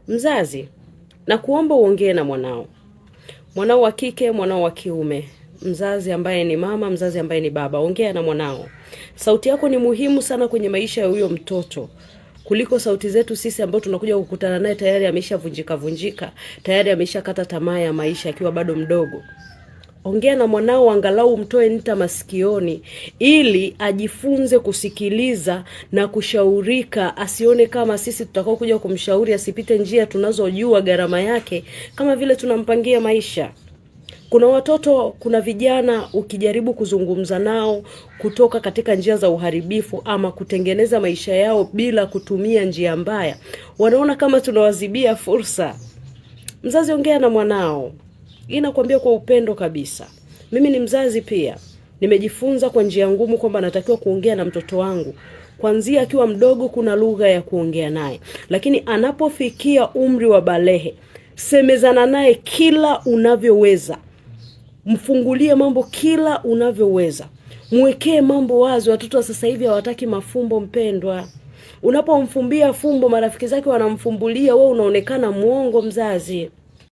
Mzazi, na kuomba uongee na mwanao. Mwanao wa kike, mwanao wa kiume. Mzazi ambaye ni mama, mzazi ambaye ni baba, ongea na mwanao. Sauti yako ni muhimu sana kwenye maisha ya huyo mtoto, kuliko sauti zetu sisi ambao tunakuja kukutana naye tayari ameshavunjika, tayari ameshakata tamaa ya maisha akiwa bado mdogo. Ongea na mwanao, angalau mtoe nta masikioni, ili ajifunze kusikiliza na kushaurika. Asione kama sisi tutakao kuja kumshauri asipite njia tunazojua gharama yake, kama vile tunampangia maisha. Kuna watoto, kuna vijana ukijaribu kuzungumza nao kutoka katika njia za uharibifu ama kutengeneza maisha yao bila kutumia njia mbaya, wanaona kama tunawazibia fursa. Mzazi, ongea na mwanao. Inakwambia kwa upendo kabisa. Mimi ni mzazi pia. Nimejifunza kwa njia ngumu kwamba natakiwa kuongea na mtoto wangu. Kuanzia akiwa mdogo kuna lugha ya kuongea naye. Lakini anapofikia umri wa balehe, semezana naye kila unavyoweza. Mfungulie mambo kila unavyoweza. Mwekee mambo wazi. Watoto wa sasa hivi hawataki mafumbo, mpendwa. Unapomfumbia fumbo, marafiki zake wanamfumbulia, wewe unaonekana muongo mzazi.